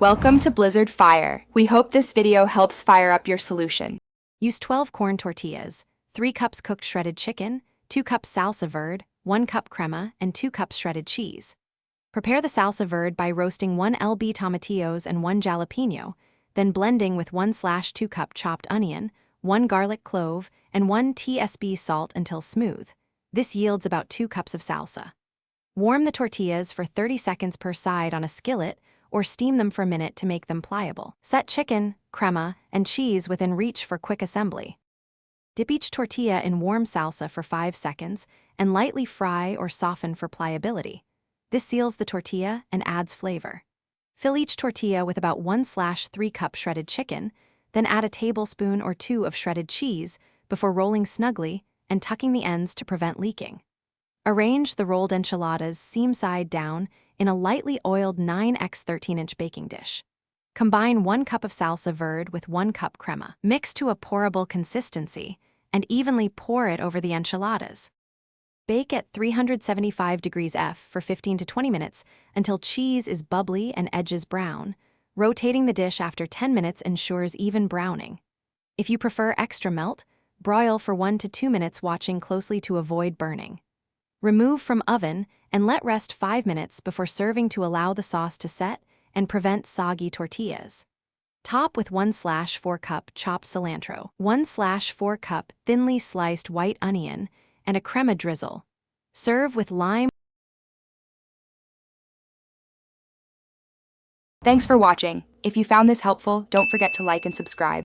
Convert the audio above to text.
Welcome to Blizzard Fire. We hope this video helps fire up your solution. Use 12 corn tortillas, 3 cups cooked shredded chicken, 2 cups salsa verde, 1 cup crema, and 2 cups shredded cheese. Prepare the salsa verde by roasting 1 lb tomatillos and 1 jalapeno, then blending with 1/2 cup chopped onion, 1 garlic clove, and 1 tsb salt until smooth. This yields about 2 cups of salsa. Warm the tortillas for 30 seconds per side on a skillet or steam them for a minute to make them pliable. Set chicken, crema, and cheese within reach for quick assembly. Dip each tortilla in warm salsa for 5 seconds and lightly fry or soften for pliability. This seals the tortilla and adds flavor. Fill each tortilla with about 1/3 cup shredded chicken, then add a tablespoon or 2 of shredded cheese before rolling snugly and tucking the ends to prevent leaking. Arrange the rolled enchiladas seam side down in a lightly oiled 9x 13-inch baking dish. Combine 1 cup of salsa verde with 1 cup crema. Mix to a pourable consistency and evenly pour it over the enchiladas. Bake at 375 degrees F for 15 to 20 minutes until cheese is bubbly and edges brown. Rotating the dish after 10 minutes ensures even browning. If you prefer extra melt, broil for 1 to 2 minutes, watching closely to avoid burning. Remove from oven and let rest 5 minutes before serving to allow the sauce to set and prevent soggy tortillas. Top with 1/4 cup chopped cilantro, 1/4 cup thinly sliced white onion, and a crema drizzle. Serve with lime. Thanks for watching. If you found this helpful, don't forget to like and subscribe.